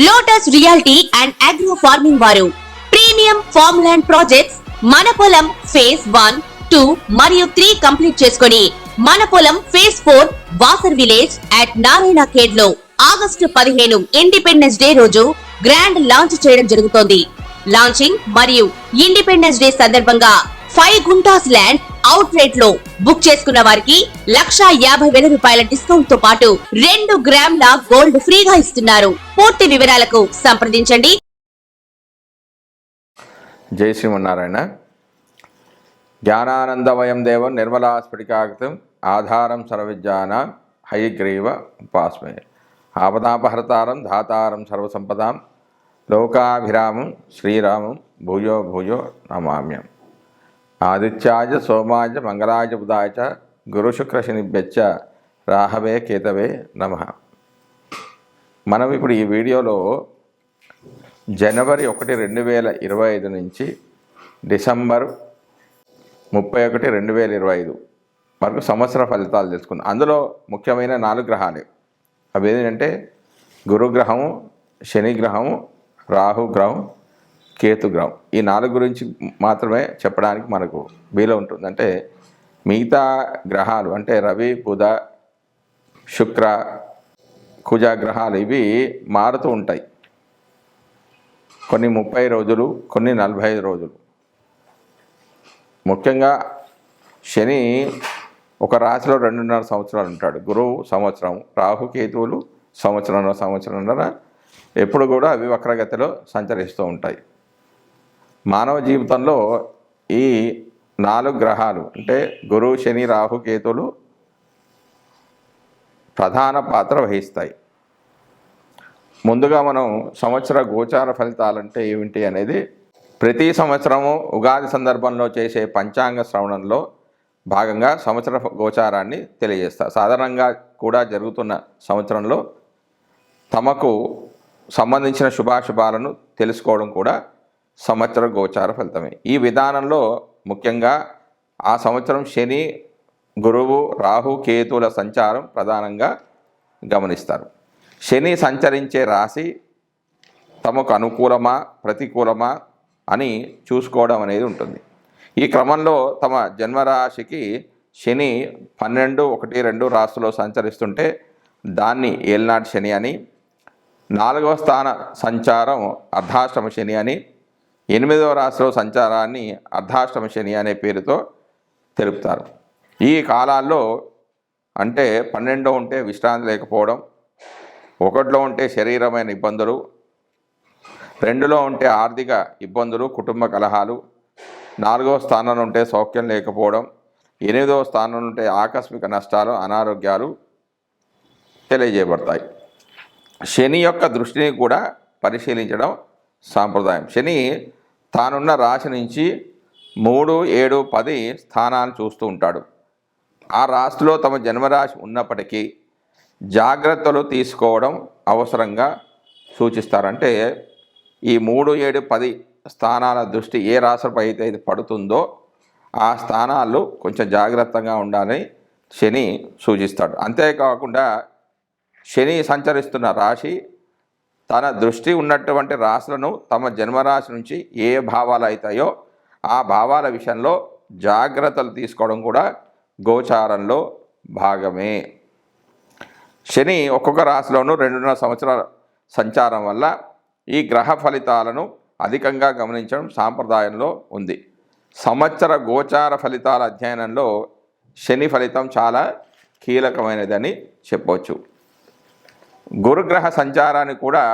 Lotus reality and agro farming వారు premium farm land projects మన పొలం ఫేజ్ 1, 2 మరియు 3 కంప్లీట్ చేసుకొని మన పొలం phase 4 Wasar village at Narayana Khed లో ఆగస్టు 15 ఇండిపెండెన్స్ డే రోజు గ్రాండ్ లాంచ్ చేయడం జరుగుతోంది. లాంచింగ్ మరియు ఇండిపెండెన్స్ డే సందర్భంగా 5 గుంటాస్ ల్యాండ్ అవుట్ రేట్ లో బుక్ చేసుకున్న వారికి 1,50,000 రూపాయల డిస్కౌంట్ తో పాటు 2 గ్రాముల గోల్డ్ ఫ్రీగా ఇస్తున్నారు. పూర్తి వివరాలకు సంప్రదించండి. జై శ్రీమన్నారాయణ. జ్ఞానానందమయం దేవం నిర్మలా స్ఫటికాకృతం ఆధారం సర్వవిద్యానాం హయగ్రీవ ఉపాస్మే. ఆపదాపహర్తారం ధాతారం సర్వసంపదాం లోకాభిరామం శ్రీరామం భూయో భూయో నమామ్యం. ఆదిత్యాయ సోమాయ మంగళాయ బుధాయ చ గురుశుక్రశనిభ్యశ్చ రాహవే కేతవే నమః. మనం ఇప్పుడు ఈ వీడియోలో జనవరి 1, 2025 నుంచి డిసెంబర్ 31, 2025 వరకు సంవత్సర ఫలితాలు తెలుసుకుందాం. అందులో ముఖ్యమైన 4 గ్రహాలు. అవి ఏంటంటే గురుగ్రహము, శనిగ్రహము, రాహుగ్రహం, కేతుగ్రహం. ఈ 4 గురించి మాత్రమే చెప్పడానికి మనకు వీలు ఉంటుంది. అంటే మిగతా గ్రహాలు అంటే రవి, బుధ, శుక్ర, కుజ గ్రహాలు ఇవి మారుతూ ఉంటాయి. కొన్ని 30 రోజులు, కొన్ని 45 రోజులు. ముఖ్యంగా శని ఒక రాశిలో 2.5 సంవత్సరాలు ఉంటాడు. గురువు సంవత్సరం, రాహు కేతువులు సంవత్సరంన్నర ఎప్పుడు కూడా అవి వక్రగతిలో సంచరిస్తూ ఉంటాయి. మానవ జీవితంలో ఈ 4 గ్రహాలు అంటే గురువు, శని, రాహు, కేతువులు ప్రధాన పాత్ర వహిస్తాయి. ముందుగా మనం సంవత్సర గోచార ఫలితాలంటే ఏమిటి అనేది ప్రతి సంవత్సరము ఉగాది సందర్భంలో చేసే పంచాంగ శ్రవణంలో భాగంగా సంవత్సర గోచారాన్ని తెలియజేస్తారు. సాధారణంగా కూడా జరుగుతున్న సంవత్సరంలో తమకు సంబంధించిన శుభాశుభాలను తెలుసుకోవడం కూడా సంవత్సర గోచార ఫలితమే. ఈ విధానంలో ముఖ్యంగా ఆ సంవత్సరం శని, గురువు, రాహు, కేతువుల సంచారం ప్రధానంగా గమనిస్తారు. శని సంచరించే రాశి తమకు అనుకూలమా ప్రతికూలమా అని చూసుకోవడం అనేది ఉంటుంది. ఈ క్రమంలో తమ జన్మరాశికి శని 12, 1, 2 రాశిలో సంచరిస్తుంటే దాన్ని ఏల్నాటి శని అని, 4వ స్థాన సంచారం అర్ధాష్టమ శని అని, 8వ రాశిలో సంచారాన్ని అర్ధాష్టమ శని అనే పేరుతో తెలుపుతారు. ఈ కాలాల్లో అంటే 12లో ఉంటే విశ్రాంతి లేకపోవడం, 1లో ఉంటే శరీరమైన ఇబ్బందులు, 2లో ఉంటే ఆర్థిక ఇబ్బందులు, కుటుంబ కలహాలు, 4వ స్థానంలో ఉంటే సౌఖ్యం లేకపోవడం, 8వ స్థానంలో ఉంటే ఆకస్మిక నష్టాలు, అనారోగ్యాలు తెలియజేయబడతాయి. శని యొక్క దృష్టిని కూడా పరిశీలించడం సాంప్రదాయం. శని తానున్న రాశి నుంచి 3, 7, 10 స్థానాలు చూస్తూ ఉంటాడు. ఆ రాశిలో తమ జన్మరాశి ఉన్నప్పటికీ జాగ్రత్తలు తీసుకోవడం అవసరంగా సూచిస్తారంటే ఈ 3, 7, 10 స్థానాల దృష్టి ఏ రాశిపై అయితే పడుతుందో ఆ స్థానాల్లో కొంచెం జాగ్రత్తగా ఉండాలని శని సూచిస్తాడు. అంతేకాకుండా శని సంచరిస్తున్న రాశి తన దృష్టి ఉన్నటువంటి రాశులను తమ జన్మరాశి నుంచి ఏ భావాలు అవుతాయో ఆ భావాల విషయంలో జాగ్రత్తలు తీసుకోవడం కూడా గోచారంలో భాగమే. శని ఒక్కొక్క రాశిలోనూ 2.5 సంవత్సరాల సంచారం వల్ల ఈ గ్రహ ఫలితాలను అధికంగా గమనించడం సాంప్రదాయంలో ఉంది. సంవత్సర గోచార ఫలితాల అధ్యయనంలో శని ఫలితం చాలా కీలకమైనదని చెప్పవచ్చు. గురుగ్రహ సంచారాన్ని కూడా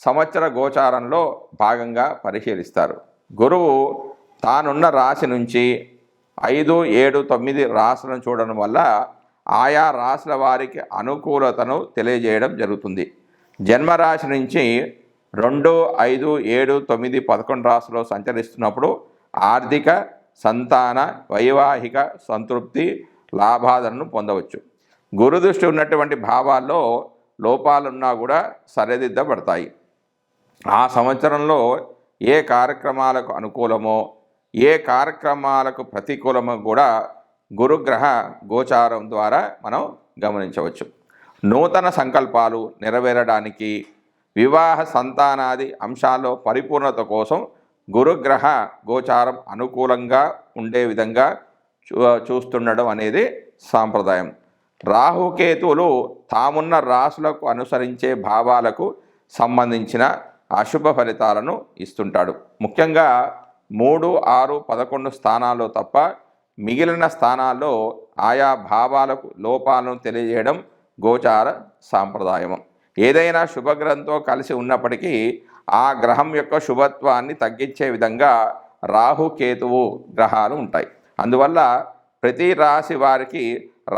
సంవత్సర గోచారంలో భాగంగా పరిశీలిస్తారు. గురువు తానున్న రాశి నుంచి 5, 7, 9 రాశులను చూడడం వల్ల ఆయా రాశుల వారికి అనుకూలతను తెలియజేయడం జరుగుతుంది. జన్మరాశి నుంచి 2, 5, 7, 9, 11 రాశుల్లో సంచరిస్తున్నప్పుడు ఆర్థిక, సంతాన, వైవాహిక సంతృప్తి, లాభాలను పొందవచ్చు. గురుదృష్టి ఉన్నటువంటి భావాల్లో లోపాలున్నా కూడా సరిదిద్దబడతాయి. ఆ సంవత్సరంలో ఏ కార్యక్రమాలకు అనుకూలమో ఏ కార్యక్రమాలకు ప్రతికూలమో కూడా గురుగ్రహ గోచారం ద్వారా మనం గమనించవచ్చు. నూతన సంకల్పాలు నెరవేరడానికి, వివాహ సంతానాది అంశాల్లో పరిపూర్ణత కోసం గురుగ్రహ గోచారం అనుకూలంగా ఉండే విధంగా చూస్తుండడం అనేది సాంప్రదాయం. రాహుకేతువులు తామున్న రాశులకు అనుసరించే భావాలకు సంబంధించిన అశుభ ఫలితాలను ఇస్తుంటాడు. ముఖ్యంగా 3, 6, 11 స్థానాల్లో తప్ప మిగిలిన స్థానాల్లో ఆయా భావాలకు లోపాలను తెలియజేయడం గోచార సాంప్రదాయం. ఏదైనా శుభగ్రహంతో కలిసి ఉన్నప్పటికీ ఆ గ్రహం యొక్క శుభత్వాన్ని తగ్గించే విధంగా రాహుకేతువు గ్రహాలు ఉంటాయి. అందువల్ల ప్రతి రాశి వారికి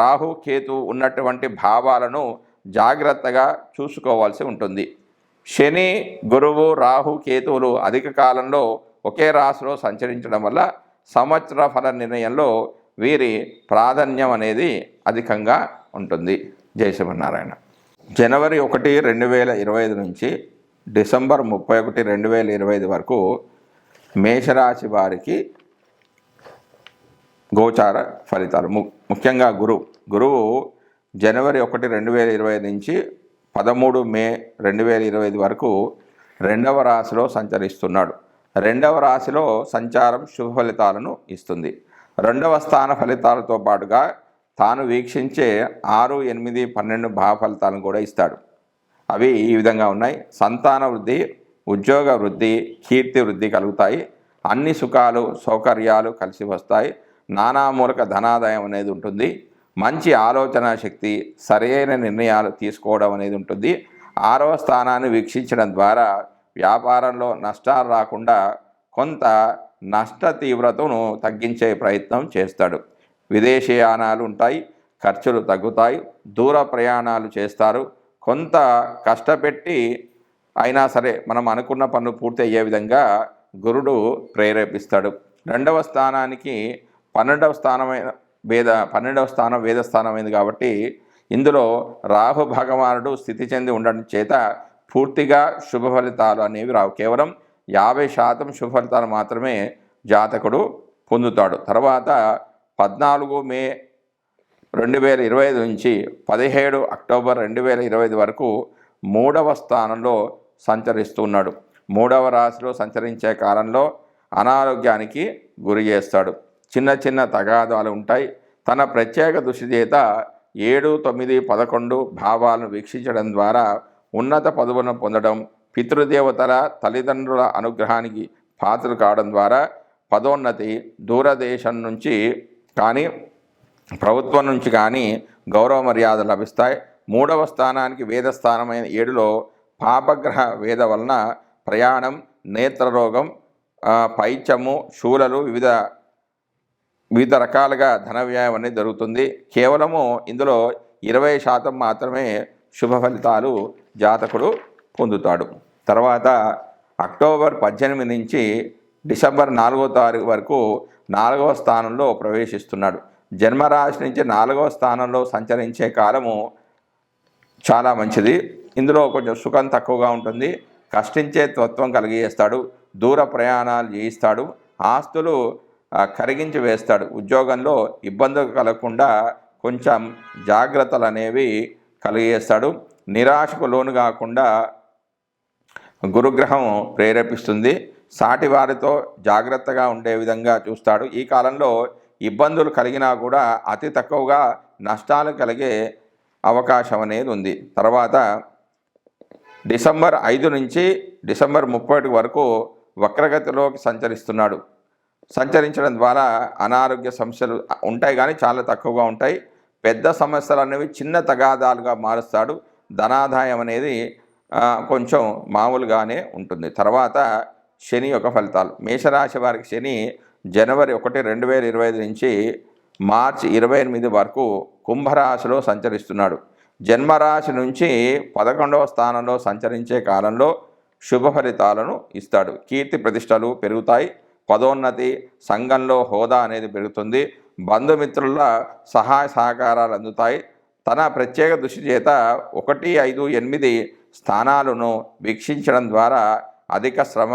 రాహుకేతువు ఉన్నటువంటి భావాలను జాగ్రత్తగా చూసుకోవాల్సి ఉంటుంది. శని, గురువు, రాహు, కేతువులు అధిక కాలంలో ఒకే రాశిలో సంచరించడం వల్ల సంవత్సర ఫల నిర్ణయంలో వీరి ప్రాధాన్యం అనేది అధికంగా ఉంటుంది. జై శ్రీమన్నారాయణ. జనవరి 1, 2025 నుంచి డిసెంబర్ 31, 2025 వరకు మేషరాశి వారికి గోచార ఫలితాలు. ముఖ్యంగా గురువు జనవరి 1, 2025 నుంచి 13 మే 2025 వరకు 2వ రాశిలో సంచరిస్తున్నాడు. 2వ రాశిలో సంచారం శుభ ఫలితాలను ఇస్తుంది. 2వ స్థాన ఫలితాలతో పాటుగా తాను వీక్షించే 6, 8, 12 భావ ఫలితాలను కూడా ఇస్తాడు. అవి ఈ విధంగా ఉన్నాయి. సంతాన వృద్ధి, ఉద్యోగ వృద్ధి, కీర్తి వృద్ధి కలుగుతాయి. అన్ని సుఖాలు సౌకర్యాలు కలిసి వస్తాయి. నానామూలక ధనాదాయం అనేది ఉంటుంది. మంచి ఆలోచన శక్తి, సరైన నిర్ణయాలు తీసుకోవడం అనేది ఉంటుంది. 6వ స్థానాన్ని వీక్షించడం ద్వారా వ్యాపారంలో నష్టాలు రాకుండా కొంత నష్ట తీవ్రతను తగ్గించే ప్రయత్నం చేస్తాడు. విదేశీయానాలు ఉంటాయి, ఖర్చులు తగ్గుతాయి, దూర ప్రయాణాలు చేస్తారు. కొంత కష్టపెట్టి అయినా సరే మనం అనుకున్న పనులు పూర్తి అయ్యే విధంగా గురుడు ప్రేరేపిస్తాడు. 2వ స్థానానికి 12వ స్థానమైన 12వ స్థానం వేదస్థానమైంది కాబట్టి ఇందులో రాహు భగవానుడు స్థితి చెంది ఉండడం చేత పూర్తిగా శుభ ఫలితాలు అనేవి రావు. కేవలం 50% శుభ ఫలితాలు మాత్రమే జాతకుడు పొందుతాడు. తర్వాత 14 మే 2025 నుంచి 17 అక్టోబర్ 2025 వరకు 3వ స్థానంలో సంచరిస్తున్నాడు. 3వ రాశిలో సంచరించే కాలంలో అనారోగ్యానికి గురి చేస్తాడు. చిన్న చిన్న తగాదాలు ఉంటాయి. తన ప్రత్యేక దృష్టి చేత 7, 9, 11 భావాలను వీక్షించడం ద్వారా ఉన్నత పదవులను పొందడం, పితృదేవతల తల్లిదండ్రుల అనుగ్రహానికి పాత్రలు కావడం ద్వారా పదోన్నతి, దూరదేశం నుంచి కానీ ప్రభుత్వం నుంచి కానీ గౌరవ మర్యాదలు లభిస్తాయి. 3వ స్థానానికి వేదస్థానమైన 7లో పాపగ్రహ వేద వలన ప్రయాణం, నేత్రరోగం, పైత్యము, శూలలు, వివిధ రకాలుగా ధన వ్యయం అనేది జరుగుతుంది. కేవలము ఇందులో 20% మాత్రమే శుభ ఫలితాలు జాతకుడు పొందుతాడు. తర్వాత అక్టోబర్ 18 నుంచి డిసెంబర్ 4వ తారీఖు వరకు 4వ స్థానంలో ప్రవేశిస్తున్నాడు. జన్మరాశి నుంచి 4వ స్థానంలో సంచరించే కాలము చాలా మంచిది. ఇందులో కొంచెం సుఖం తక్కువగా ఉంటుంది. కష్టించే తత్వం కలిగజేస్తాడు. దూర ప్రయాణాలు చేయిస్తాడు. ఆస్తులు కరిగించి వేస్తాడు. ఉద్యోగంలో ఇబ్బందులు కలగకుండా కొంచెం జాగ్రత్తలు అనేవి కలిగజేస్తాడు. నిరాశకు లోను కాకుండా గురుగ్రహం ప్రేరేపిస్తుంది. సాటి వారితో జాగ్రత్తగా ఉండే విధంగా చూస్తాడు. ఈ కాలంలో ఇబ్బందులు కలిగినా కూడా అతి తక్కువగా నష్టాలు కలిగే అవకాశం అనేది ఉంది. తర్వాత డిసెంబర్ 5 నుంచి డిసెంబర్ 30 వరకు వక్రగతిలోకి సంచరిస్తున్నాడు. సంచరించడం ద్వారా అనారోగ్య సమస్యలు ఉంటాయి కానీ చాలా తక్కువగా ఉంటాయి. పెద్ద సమస్యలు అనేవి చిన్న తగాదాలుగా మారుస్తాడు. ధనాదాయం అనేది కొంచెం మామూలుగానే ఉంటుంది. తర్వాత శని యొక్క ఫలితాలు. మేషరాశి వారికి శని జనవరి 1, 2025 నుంచి మార్చి 28 వరకు కుంభరాశిలో సంచరిస్తున్నాడు. జన్మరాశి నుంచి 11వ స్థానంలో సంచరించే కాలంలో శుభ ఫలితాలను ఇస్తాడు. కీర్తి ప్రతిష్టలు పెరుగుతాయి. పదోన్నతి, సంఘంలో హోదా అనేది పెరుగుతుంది. బంధుమిత్రుల సహాయ సహకారాలు అందుతాయి. తన ప్రత్యేక దృష్టి చేత 1, 5, 8 స్థానాలను వీక్షించడం ద్వారా అధిక శ్రమ,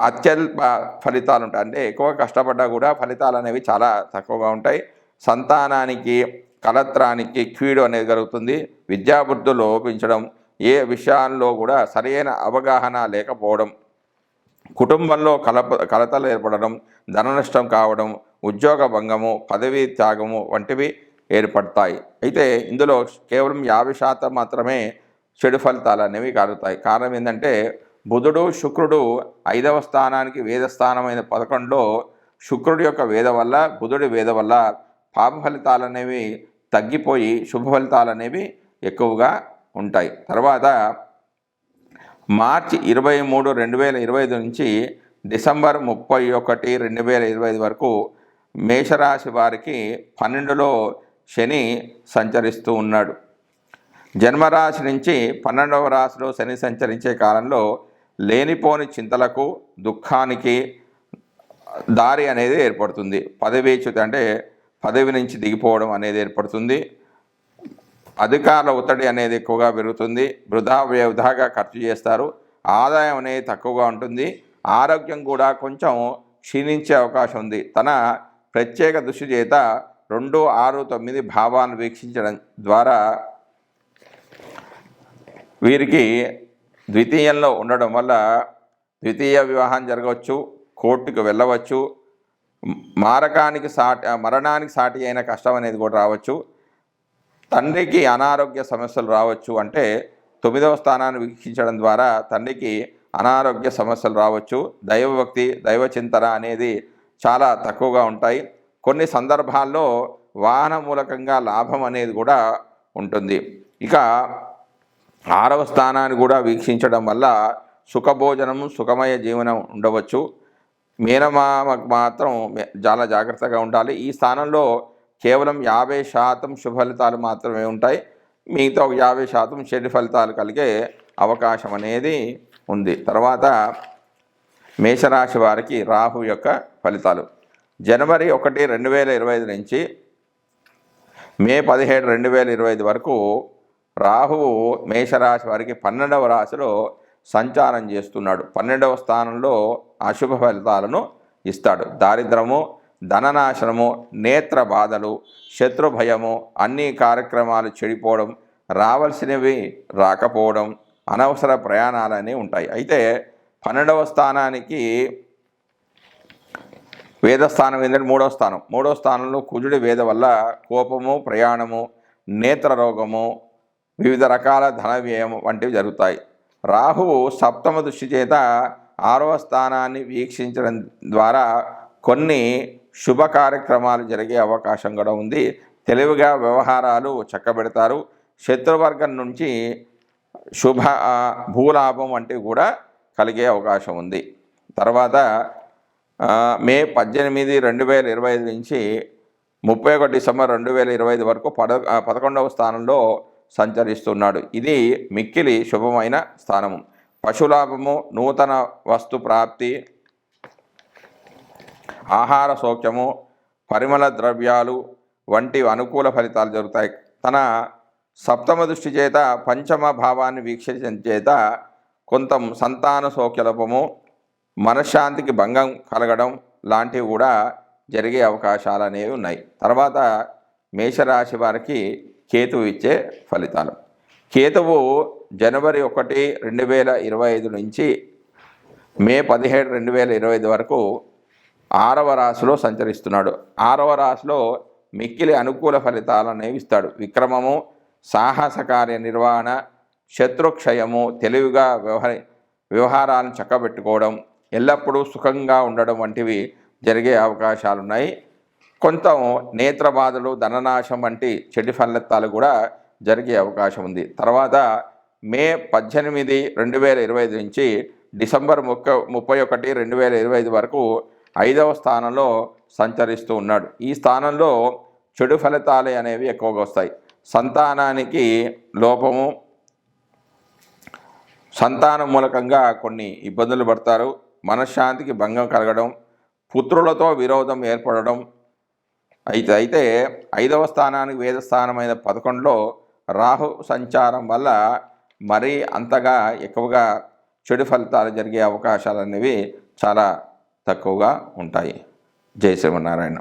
అత్యల్ప ఫలితాలు ఉంటాయి. అంటే ఎక్కువ కష్టపడ్డా కూడా ఫలితాలు అనేవి చాలా తక్కువగా ఉంటాయి. సంతానానికి, కలత్రానికి కీడు అనేది జరుగుతుంది. విద్యాబుద్ధులు లోపించడం, ఏ విషయాల్లో కూడా సరైన అవగాహన లేకపోవడం, కుటుంబంలో కలతలు ఏర్పడడం, ధన నష్టం కావడం, ఉద్యోగ భంగము, పదవీ త్యాగము వంటివి ఏర్పడతాయి. అయితే ఇందులో కేవలం 50% మాత్రమే చెడు ఫలితాలు అనేవి కలుగుతాయి. కారణం ఏంటంటే బుధుడు శుక్రుడు 5వ స్థానానికి వేదస్థానమైన 11లో శుక్రుడి యొక్క వేద వల్ల, బుధుడి వేద వల్ల పాప ఫలితాలు అనేవి తగ్గిపోయి శుభ ఫలితాలు అనేవి ఎక్కువగా ఉంటాయి. తర్వాత మార్చి 23, 2025 నుంచి డిసెంబర్ 31, 2025 వరకు మేషరాశి వారికి 12లో శని సంచరిస్తూ ఉన్నాడు. జన్మరాశి నుంచి 12వ రాశిలో శని సంచరించే కాలంలో లేనిపోని చింతలకు, దుఃఖానికి దారి అనేది ఏర్పడుతుంది. పదవీచ్యుతి అంటే పదవి నుంచి దిగిపోవడం అనేది ఏర్పడుతుంది. అధికారుల ఒత్తిడి అనేది ఎక్కువగా పెరుగుతుంది. వృధాగా ఖర్చు చేస్తారు. ఆదాయం అనేది తక్కువగా ఉంటుంది. ఆరోగ్యం కూడా కొంచెం క్షీణించే అవకాశం ఉంది. తన ప్రత్యేక దృష్టి చేత 2, 6, 9 భావాలను వీక్షించడం ద్వారా వీరికి ద్వితీయంలో ఉండడం వల్ల ద్వితీయ వివాహం జరగవచ్చు, కోర్టుకు వెళ్ళవచ్చు, మరణానికి సాటి అయిన కష్టం అనేది కూడా రావచ్చు. తండ్రికి అనారోగ్య సమస్యలు రావచ్చు. అంటే 9వ స్థానాన్ని వీక్షించడం ద్వారా తండ్రికి అనారోగ్య సమస్యలు రావచ్చు. దైవభక్తి, దైవ చింతన అనేది చాలా తక్కువగా ఉంటాయి. కొన్ని సందర్భాల్లో వాహన మూలకంగా లాభం అనేది కూడా ఉంటుంది. ఇక 6వ స్థానాన్ని కూడా వీక్షించడం వల్ల సుఖభోజనము, సుఖమయ జీవనం ఉండవచ్చు. మీనమామకు మాత్రం చాలా జాగ్రత్తగా ఉండాలి. ఈ స్థానంలో కేవలం 50% శుభ ఫలితాలు మాత్రమే ఉంటాయి. మిగతా 50% చెడు ఫలితాలు కలిగే అవకాశం అనేది ఉంది. తర్వాత మేషరాశి వారికి రాహు యొక్క ఫలితాలు. జనవరి 1, 2025 నుంచి మే 17, 2025 వరకు రాహువు మేషరాశి వారికి 12వ రాశిలో సంచారం చేస్తున్నాడు. 12వ స్థానంలో అశుభ ఫలితాలను ఇస్తాడు. దారిద్రము, ధననాశనము, నేత్ర బాధలు, శత్రు భయము, అన్ని కార్యక్రమాలు చెడిపోవడం, రావాల్సినవి రాకపోవడం, అనవసర ప్రయాణాలన్నీ ఉంటాయి. అయితే 12వ స్థానానికి వేదస్థానం ఏంటంటే 3వ స్థానం. 3వ స్థానంలో కుజుడి వేద వల్ల కోపము, ప్రయాణము, నేత్ర రోగము, వివిధ రకాల ధన వ్యయం వంటివి జరుగుతాయి. రాహువు 7వ దృష్టి చేత 6వ స్థానాన్ని వీక్షించడం ద్వారా కొన్ని శుభ కార్యక్రమాలు జరిగే అవకాశం కూడా ఉంది. తెలివిగా వ్యవహారాలు చక్కబెడతారు. శత్రువర్గం నుంచి భూలాభం వంటివి కూడా కలిగే అవకాశం ఉంది. తర్వాత మే 18, 2025 నుంచి 31 డిసెంబర్ 2025 వరకు 11వ స్థానంలో సంచరిస్తున్నాడు. ఇది మిక్కిలి శుభమైన స్థానము. పశులాభము, నూతన వస్తు ప్రాప్తి, ఆహార సౌఖ్యము, పరిమళ ద్రవ్యాలు వంటి అనుకూల ఫలితాలు జరుగుతాయి. తన 7వ దృష్టి చేత 5వ భావాన్ని వీక్షించడం చేత కొంత సంతాన సౌఖ్యలోపము, మనశ్శాంతికి భంగం కలగడం లాంటివి కూడా జరిగే అవకాశాలు అనేవి ఉన్నాయి. తర్వాత మేషరాశి వారికి కేతువు ఇచ్చే ఫలితాలు. కేతువు జనవరి 1, 2025 నుంచి మే 17, 2025 వరకు 6వ రాశిలో సంచరిస్తున్నాడు. 6వ రాశిలో మిక్కిలి అనుకూల ఫలితాలు అనేవి ఇస్తాడు. విక్రమము, సాహస కార్య నిర్వహణ, శత్రుక్షయము, తెలివిగా వ్యవహారాలను చక్కబెట్టుకోవడం, ఎల్లప్పుడూ సుఖంగా ఉండడం వంటివి జరిగే అవకాశాలున్నాయి. కొంత నేత్ర బాధలు, ధననాశం వంటి చెడు ఫలితాలు కూడా జరిగే అవకాశం ఉంది. తర్వాత మే 18, 2025 నుంచి డిసెంబర్ 31, 2025 వరకు 5వ స్థానంలో సంచరిస్తూ ఉన్నాడు. ఈ స్థానంలో చెడు ఫలితాలు అనేవి ఎక్కువగా వస్తాయి. సంతానానికి లోపము, సంతానం మూలకంగా కొన్ని ఇబ్బందులు పడతారు. మనశ్శాంతికి భంగం కలగడం, పుత్రులతో విరోధం ఏర్పడడం. అయితే 5వ స్థానానికి వేదస్థానమైన 11లో రాహు సంచారం వల్ల మరీ అంతగా ఎక్కువగా చెడు ఫలితాలు జరిగే అవకాశాలు అనేవి చాలా తక్కువగా ఉంటాయి. జై శ్రీమన్నారాయణ.